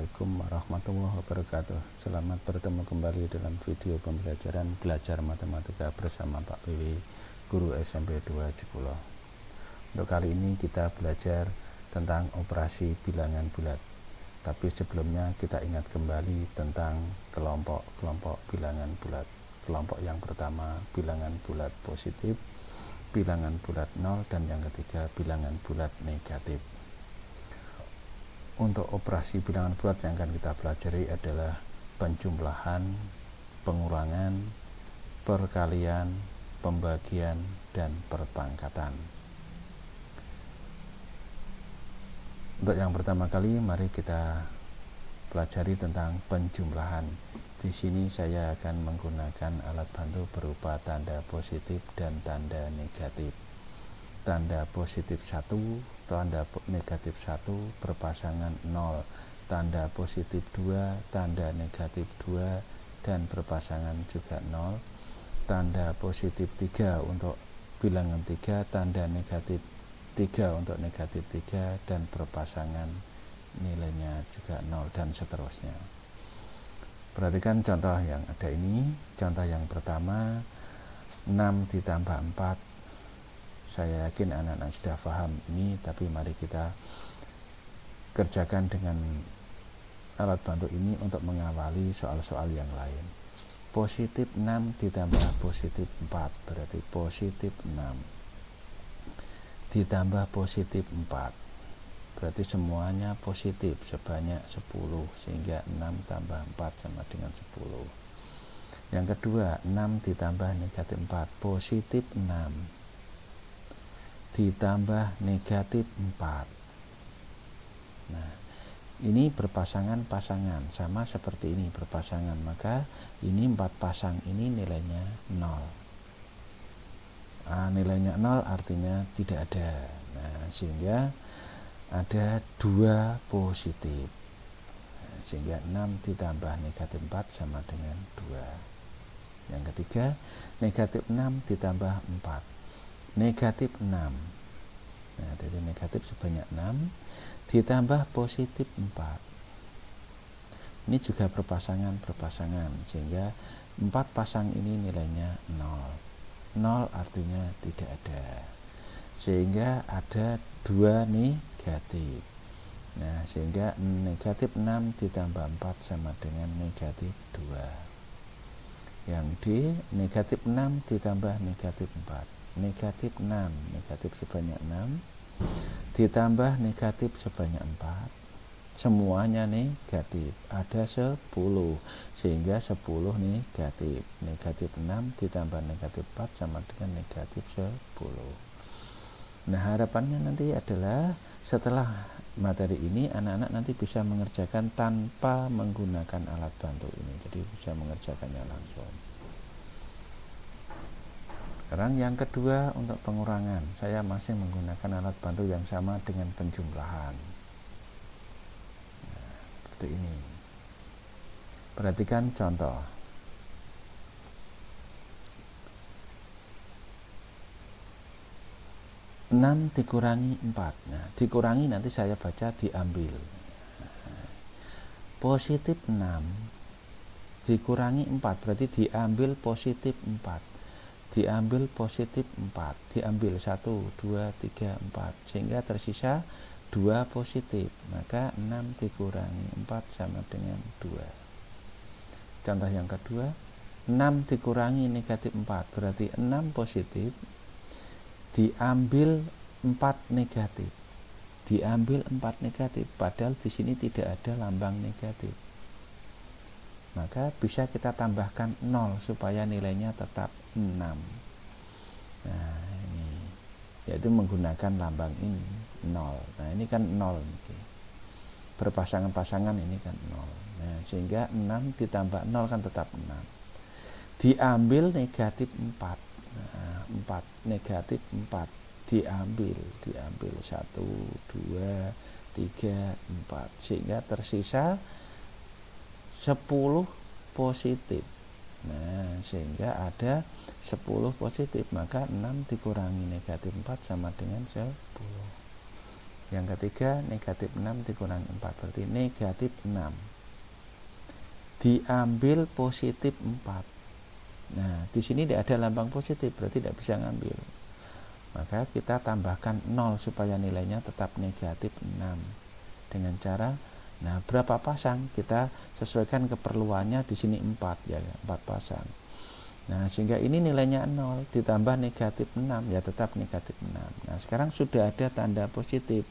Assalamualaikum warahmatullahi wabarakatuh. Selamat bertemu kembali dalam video pembelajaran belajar matematika bersama Pak PW, guru SMP 2 Jekulo. Untuk kali ini kita belajar tentang operasi bilangan bulat. Tapi sebelumnya kita ingat kembali tentang kelompok-kelompok bilangan bulat. Kelompok yang pertama bilangan bulat positif, bilangan bulat 0, dan yang ketiga bilangan bulat negatif. Untuk operasi bilangan bulat yang akan kita pelajari adalah penjumlahan, pengurangan, perkalian, pembagian, dan perpangkatan. Untuk yang pertama kali, mari kita pelajari tentang penjumlahan. Di sini saya akan menggunakan alat bantu berupa tanda positif dan tanda negatif. Tanda positif 1, tanda negatif 1 berpasangan 0, tanda positif 2, tanda negatif 2 dan berpasangan juga 0, tanda positif 3 untuk bilangan 3, tanda negatif 3 untuk negatif 3 dan berpasangan nilainya juga 0, dan seterusnya. Perhatikan contoh yang ada ini. Contoh yang pertama, 6 ditambah 4. Saya yakin anak-anak sudah paham ini, tapi mari kita kerjakan dengan alat bantu ini untuk mengawali soal-soal yang lain. Positif 6 ditambah positif 4 berarti positif 6 ditambah positif 4 berarti semuanya positif sebanyak 10, sehingga 6 tambah 4 sama dengan 10. Yang kedua, 6 ditambah negatif 4 positif 6 ditambah negatif 4. Nah, ini berpasangan-pasangan, sama seperti ini berpasangan, maka ini 4 pasang ini nilainya 0. Nilainya 0 artinya tidak ada. Nah, sehingga ada 2 positif. Nah, sehingga 6 ditambah negatif 4 sama dengan 2. Yang ketiga, negatif 6 ditambah 4. Negatif 6. Nah, jadi negatif sebanyak 6 ditambah positif 4. Ini juga berpasangan, sehingga 4 pasang ini nilainya 0. 0 artinya tidak ada. Sehingga ada 2 negatif. Nah, sehingga negatif 6 ditambah 4 sama dengan negatif 2. Yang D, negatif 6 ditambah negatif 4. Negatif 6, negatif sebanyak 6 ditambah negatif sebanyak 4, semuanya negatif, ada 10, sehingga 10 negatif. Negatif 6 ditambah negatif 4 sama dengan negatif 10. Nah, harapannya nanti adalah setelah materi ini anak-anak nanti bisa mengerjakan tanpa menggunakan alat bantu ini, jadi bisa mengerjakannya langsung. Sekarang yang kedua, untuk pengurangan, saya masih menggunakan alat bantu yang sama dengan penjumlahan. Nah, seperti ini. Perhatikan contoh. Enam dikurangi 4. Nah, dikurangi nanti saya baca diambil. Positif 6 dikurangi 4 berarti diambil positif 4. Diambil positif 4, diambil 1, 2, 3, 4, sehingga tersisa 2 positif, maka 6 dikurangi 4 sama dengan 2. Contoh yang kedua, 6 dikurangi negatif 4 berarti 6 positif, diambil 4 negatif. Diambil 4 negatif, padahal di sini tidak ada lambang negatif. Maka bisa kita tambahkan 0 supaya nilainya tetap 6. Nah, ini yaitu menggunakan lambang ini 0. Nah, ini kan 0 nih. Berpasangan-pasangan ini kan 0. Nah, sehingga 6 ditambah 0 kan tetap 6. Diambil negatif 4. Nah, 4 negatif 4 diambil 1, 2, 3, 4, sehingga tersisa 10 positif. Nah, sehingga ada 10 positif, maka 6 dikurangi negatif 4 sama dengan 10. Yang ketiga negatif 6 dikurangi 4 berarti negatif 6. Diambil positif 4. Nah, di sini tidak ada lambang positif, berarti tidak bisa ngambil. Maka kita tambahkan 0 supaya nilainya tetap negatif 6. Dengan cara, nah berapa pasang? Kita sesuaikan keperluannya, di sini 4 ya, 4 pasang. Nah, sehingga ini nilainya 0 ditambah negatif 6 ya tetap negatif 6. Nah, sekarang sudah ada tanda positif.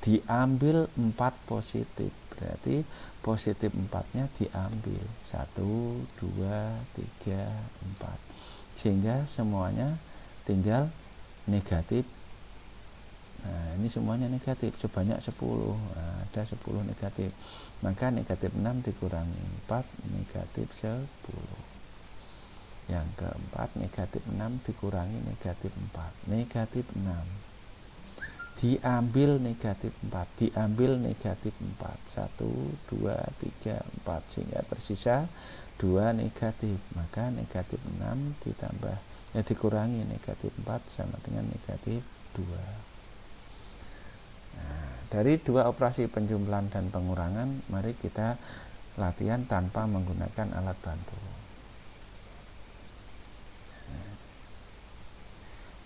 Diambil 4 positif. Berarti positif 4-nya diambil 1, 2, 3, 4. Sehingga semuanya tinggal negatif. Nah, ini semuanya negatif sebanyak 10. Nah, ada 10 negatif. Maka negatif 6 dikurangi 4 negatif 10. Yang keempat negatif 6 dikurangi negatif 4 negatif 6. Diambil negatif 4 diambil negatif 4 1, 2, 3, 4 sehingga tersisa 2 negatif. Maka negatif 6 ditambah dikurangi negatif 4 sama dengan negatif 2. Nah, dari dua operasi penjumlahan dan pengurangan, mari kita latihan tanpa menggunakan alat bantu.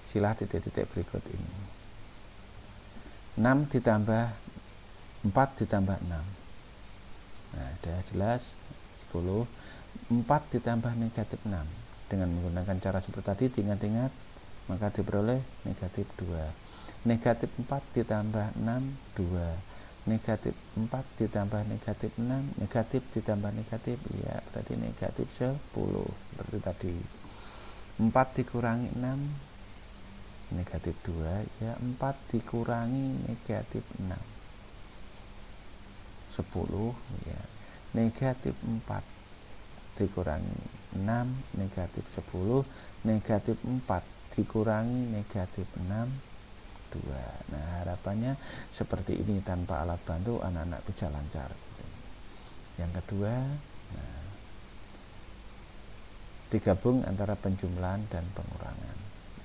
Silah titik-titik berikut ini. 6 ditambah 4 ditambah 6. Nah, sudah jelas 10. 4 ditambah negatif 6. Dengan menggunakan cara seperti tadi, diingat-ingat, maka diperoleh negatif 2. Negatif 4 ditambah 6, 2. Negatif 4 ditambah negatif 6, negatif ditambah negatif, ya berarti negatif 10. Seperti tadi. 4 dikurangi 6, negatif 2, ya 4 dikurangi negatif 6 10 ya. Negatif 4 dikurangi 6 negatif 10, negatif 4 dikurangi negatif 6 2. Nah, harapannya seperti ini, tanpa alat bantu anak-anak bisa lancar. Yang kedua, nah, digabung antara penjumlahan dan pengurangan.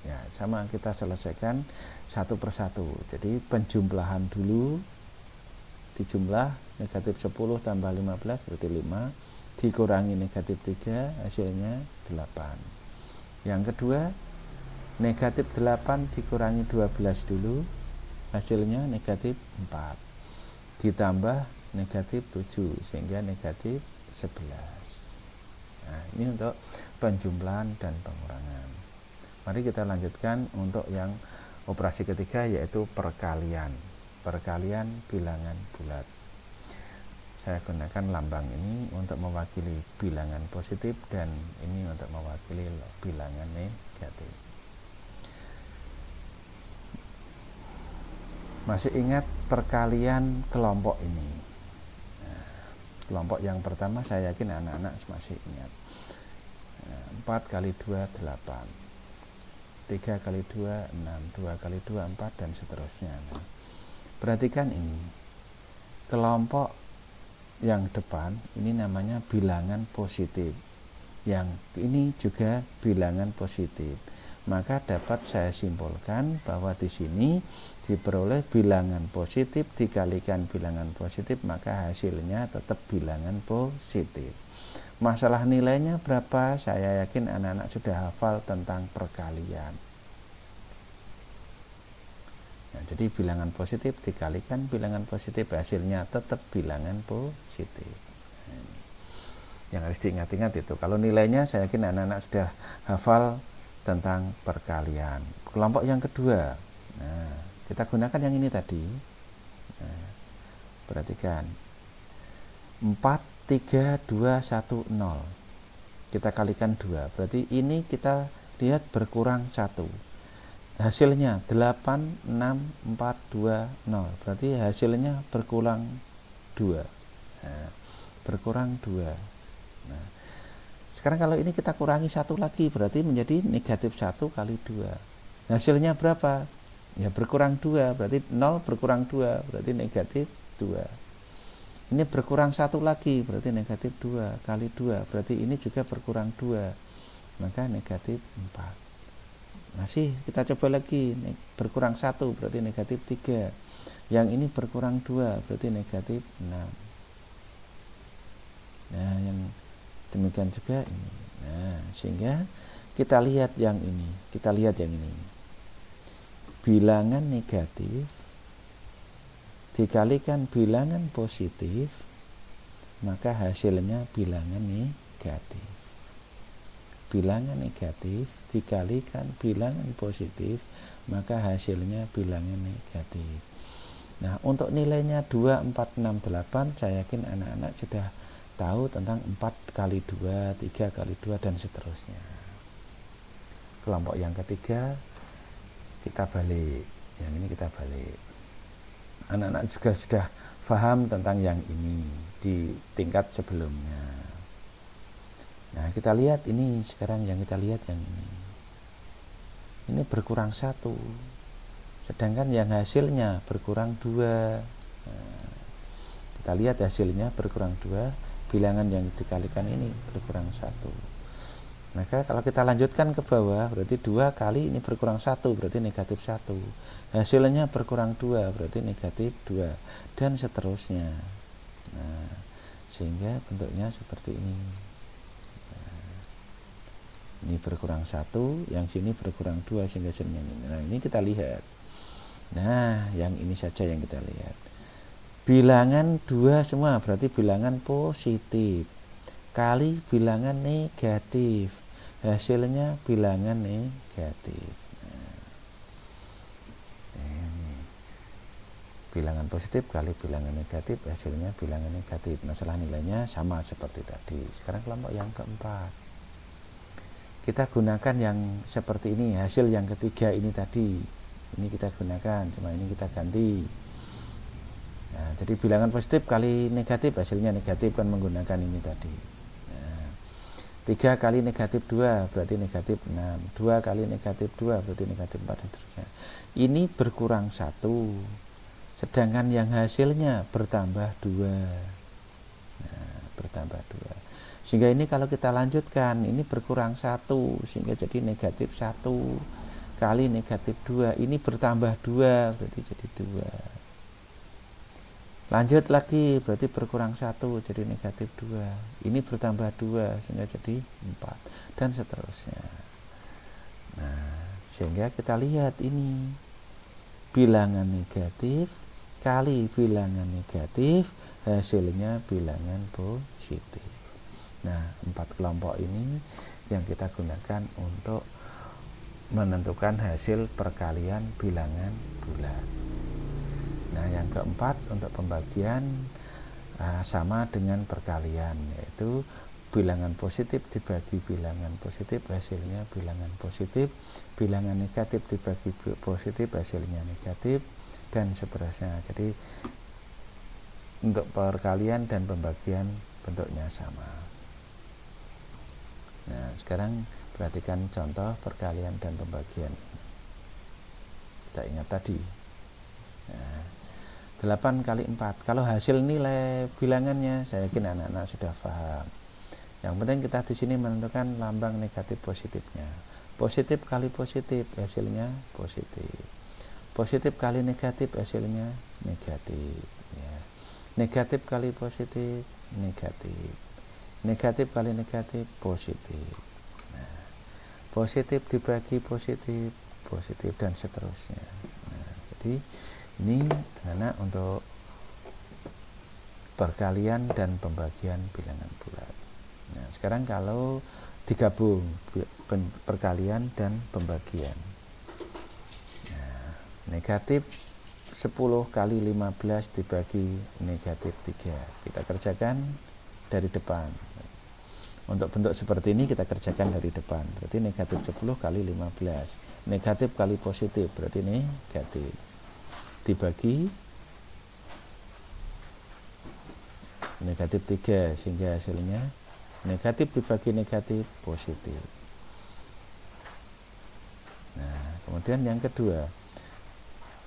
Ya, sama kita selesaikan satu persatu. Jadi penjumlahan dulu, dijumlah negatif 10 tambah 15 berarti 5, dikurangi negatif 3 hasilnya 8. Yang kedua, negatif 8 dikurangi 12 dulu, hasilnya negatif 4, ditambah negatif 7 sehingga negatif 11. Nah, ini untuk penjumlahan dan pengurangan. Mari kita lanjutkan untuk yang operasi ketiga, yaitu perkalian. Perkalian bilangan bulat. Saya gunakan lambang ini untuk mewakili bilangan positif dan ini untuk mewakili bilangan negatif. Masih ingat perkalian kelompok ini? Nah, kelompok yang pertama saya yakin anak-anak masih ingat. 4 kali 2 8. 3 kali 2 6, 2 kali 2 4 dan seterusnya. Nah, perhatikan ini, kelompok yang depan ini namanya bilangan positif, yang ini juga bilangan positif. Maka dapat saya simpulkan bahwa di sini diperoleh bilangan positif dikalikan bilangan positif, maka hasilnya tetap bilangan positif. Masalah nilainya berapa? Saya yakin anak-anak sudah hafal tentang perkalian. Nah, jadi bilangan positif dikalikan bilangan positif, hasilnya tetap bilangan positif. Nah, yang harus diingat-ingat itu. Kalau nilainya saya yakin anak-anak sudah hafal tentang perkalian. Kelompok yang kedua, nah, kita gunakan yang ini tadi. Nah, perhatikan, 4 3, 2, 1, 0. Kita kalikan 2. Berarti ini kita lihat berkurang 1. Hasilnya 8, 6, 4, 2, 0. Berarti hasilnya berkurang 2. Nah, berkurang 2. Nah, sekarang kalau ini kita kurangi 1 lagi, berarti menjadi negatif 1 kali 2. Hasilnya berapa? Ya berkurang 2. Berarti 0 berkurang 2. Berarti negatif 2. Ini berkurang 1 lagi, berarti negatif 2 kali 2, berarti ini juga berkurang 2, maka negatif 4. Masih kita coba lagi, berkurang 1 berarti negatif 3, Yang ini berkurang 2, berarti negatif 6. Nah, yang demikian juga ini. Nah, sehingga kita lihat yang ini. Bilangan negatif dikalikan bilangan positif, maka hasilnya bilangan negatif. Bilangan negatif dikalikan bilangan positif, maka hasilnya bilangan negatif. Nah, untuk nilainya 2, 4, 6, 8, saya yakin anak-anak sudah tahu tentang 4 kali 2, 3 kali 2, dan seterusnya. Kelompok yang ketiga, kita balik. Yang ini kita balik. Anak-anak juga sudah paham tentang yang ini di tingkat sebelumnya. Nah, kita lihat ini sekarang, yang kita lihat yang ini. Ini berkurang 1. Sedangkan yang hasilnya berkurang 2. Nah, kita lihat hasilnya berkurang 2, bilangan yang dikalikan ini berkurang 1. Maka kalau kita lanjutkan ke bawah, berarti 2 kali ini berkurang 1, berarti negatif 1. Hasilnya berkurang 2, berarti negatif 2, dan seterusnya. Nah, sehingga bentuknya seperti ini. Nah, ini berkurang 1, yang sini berkurang 2, sehingga hasilnya ini. Nah, ini kita lihat. Nah, yang ini saja yang kita lihat. Bilangan 2 semua, berarti bilangan positif kali bilangan negatif, hasilnya bilangan negatif. Nah, ini bilangan positif kali bilangan negatif, hasilnya bilangan negatif. Masalah nilainya sama seperti tadi. Sekarang kelompok yang keempat, kita gunakan yang seperti ini. Hasil yang ketiga ini tadi, ini kita gunakan, cuma ini kita ganti. Nah, jadi bilangan positif kali negatif, hasilnya negatif, kan menggunakan ini tadi. 3 kali negatif 2 berarti negatif 6, 2 kali negatif 2 berarti negatif 4, dan seterusnya. Ini berkurang 1, sedangkan yang hasilnya bertambah 2. Nah, bertambah 2. Sehingga ini kalau kita lanjutkan, ini berkurang 1, sehingga jadi negatif 1 kali negatif 2, ini bertambah 2, berarti jadi 2. Lanjut lagi, berarti berkurang 1, jadi negatif 2. Ini bertambah 2, sehingga jadi 4, dan seterusnya. Nah, sehingga kita lihat ini. Bilangan negatif kali bilangan negatif, hasilnya bilangan positif. Nah, 4 kelompok ini yang kita gunakan untuk menentukan hasil perkalian bilangan bulat. Nah, yang keempat untuk pembagian sama dengan perkalian, yaitu bilangan positif dibagi bilangan positif, hasilnya bilangan positif. Bilangan negatif dibagi positif, hasilnya negatif, dan seterusnya. Jadi untuk perkalian dan pembagian bentuknya sama. Nah, sekarang perhatikan contoh perkalian dan pembagian. Kita ingat tadi. Nah, 8 kali 4. Kalau hasil nilai bilangannya, saya yakin anak-anak sudah paham. Yang penting kita di sini menentukan lambang negatif positifnya. Positif kali positif, hasilnya positif. Positif kali negatif, hasilnya negatif. Ya. Negatif kali positif, negatif. Negatif kali negatif, positif. Nah, positif dibagi positif, positif, dan seterusnya. Nah, jadi ini anak untuk perkalian dan pembagian bilangan bulat. Nah, sekarang kalau digabung perkalian dan pembagian. Nah, negatif 10 kali 15 dibagi negatif 3. Kita kerjakan dari depan. Untuk bentuk seperti ini kita kerjakan dari depan. Berarti negatif 10 kali 15. Negatif kali positif, berarti negatif. Dibagi negatif 3, sehingga hasilnya negatif dibagi negatif positif. Nah, kemudian yang kedua,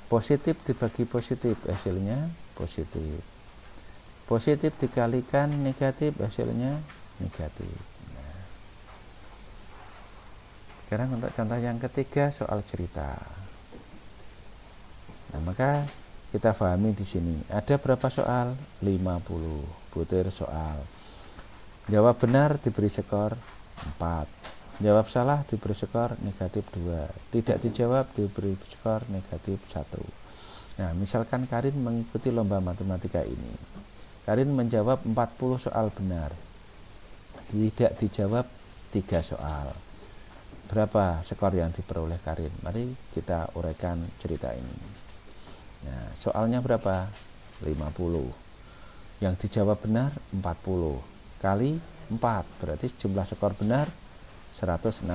positif dibagi positif, hasilnya positif. Positif dikalikan negatif, hasilnya negatif. Nah, sekarang untuk contoh yang ketiga, soal cerita. Nah, maka kita pahami di sini. Ada berapa soal? 50 butir soal. Jawab benar diberi skor 4. Jawab salah diberi skor negatif 2. Tidak dijawab diberi skor negatif 1. Nah, misalkan Karin mengikuti lomba matematika ini. Karin menjawab 40 soal benar. Tidak dijawab 3 soal. Berapa skor yang diperoleh Karin? Mari kita uraikan cerita ini. Nah, soalnya berapa? 50. Yang dijawab benar 40 kali 4, berarti jumlah skor benar 160.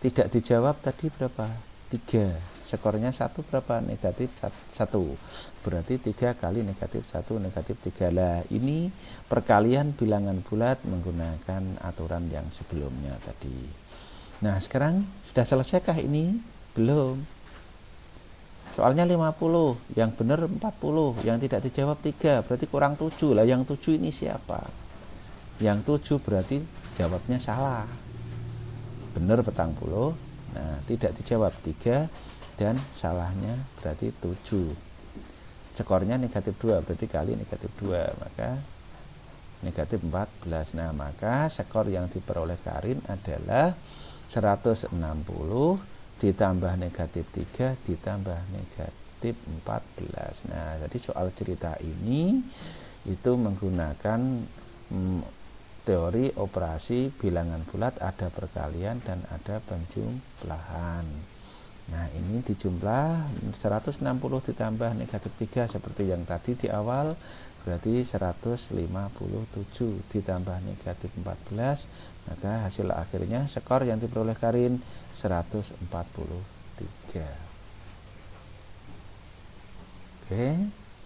Tidak dijawab tadi berapa? 3. Skornya 1 berapa? Negatif 1. Berarti 3 kali negatif 1 negatif 3. Lah, ini perkalian bilangan bulat menggunakan aturan yang sebelumnya tadi. Nah, sekarang sudah selesaikah ini? Belum. Soalnya 50, yang benar 40, yang tidak dijawab 3, berarti kurang 7. Lah, yang 7 ini siapa? Yang 7 berarti jawabnya salah. Benar 40, nah tidak dijawab 3, dan salahnya berarti 7. Skornya negatif 2, berarti kali negatif 2, maka negatif 14. Nah, maka skor yang diperoleh Karin adalah 160 ditambah negatif 3 ditambah negatif 14. Nah, jadi soal cerita ini itu menggunakan teori operasi bilangan bulat, ada perkalian dan ada penjumlahan. Nah, ini dijumlah 160 ditambah negatif 3 seperti yang tadi di awal, berarti 157 ditambah negatif 14, maka hasil akhirnya skor yang diperoleh Karin 143. Oke,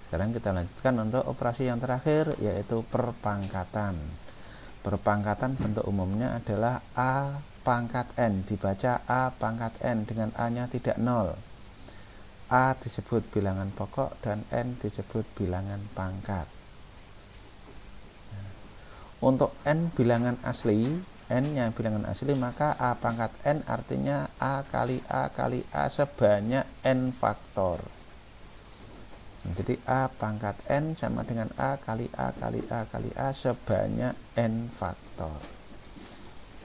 sekarang kita lanjutkan untuk operasi yang terakhir, yaitu perpangkatan. Perpangkatan bentuk umumnya adalah A pangkat N, dibaca A pangkat N dengan A-nya tidak 0. A disebut bilangan pokok dan N disebut bilangan pangkat. Untuk N bilangan asli, N-nya bilangan asli, maka A pangkat N artinya A kali A kali A sebanyak N faktor. Jadi A pangkat N sama dengan A kali A kali A kali A sebanyak N faktor.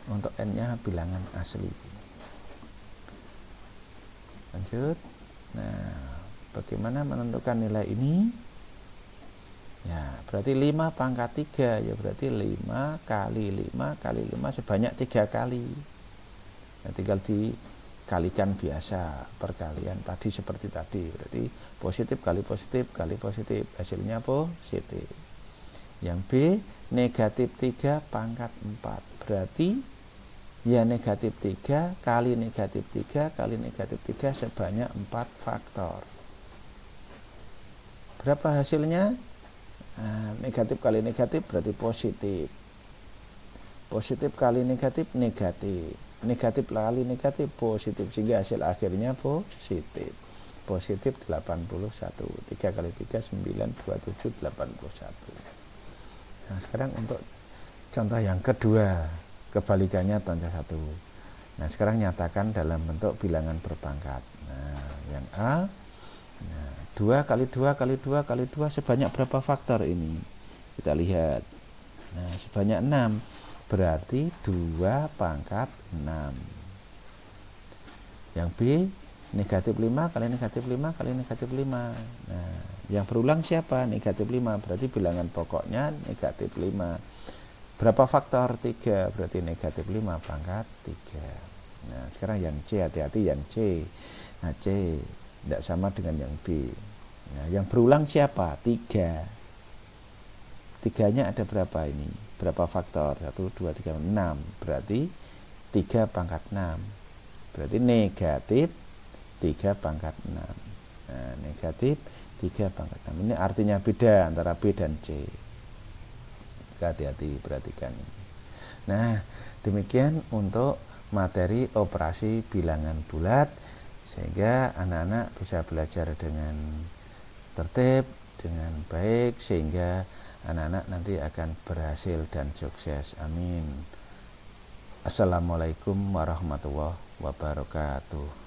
Untuk N-nya bilangan asli. Lanjut. Nah, bagaimana menentukan nilai ini? Ya, berarti 5 pangkat 3, ya berarti 5 kali 5 kali 5 sebanyak 3 kali. Nah, tinggal dikalikan biasa, perkalian tadi seperti tadi. Berarti positif kali positif kali positif, hasilnya positif. Yang B, negatif 3 pangkat 4. Berarti ya negatif 3 kali negatif 3 kali negatif 3 sebanyak 4 faktor. Berapa hasilnya? Nah, negatif kali negatif berarti positif. Positif kali negatif negatif. Negatif kali negatif positif, sehingga hasil akhirnya positif. Positif 81. 3 kali 3 9 27 81. Nah, sekarang untuk contoh yang kedua, kebalikannya contoh 1. Nah, sekarang nyatakan dalam bentuk bilangan berpangkat. Nah, yang A, nah, 2 kali 2 kali 2 kali 2 sebanyak berapa faktor ini? Kita lihat. Nah, sebanyak 6. Berarti 2 pangkat 6. Yang B, negatif 5 kali negatif 5 kali negatif 5. Nah, yang berulang siapa? Negatif 5. Berarti bilangan pokoknya negatif 5. Berapa faktor? 3. Berarti negatif 5 pangkat 3. Nah, sekarang yang C, hati-hati yang C. Nah, C tidak sama dengan yang B. Nah, yang berulang siapa? 3. 3-nya ada berapa ini? Berapa faktor? 1, 2, 3, 6. Berarti 3 pangkat 6. Berarti negatif 3 pangkat 6. Nah, negatif 3 pangkat 6. Ini artinya beda antara B dan C. Hati-hati, perhatikan. Nah, demikian untuk materi operasi bilangan bulat, sehingga anak-anak bisa belajar dengan tertib, dengan baik, sehingga anak-anak nanti akan berhasil dan sukses. Amin. Assalamualaikum warahmatullahi wabarakatuh.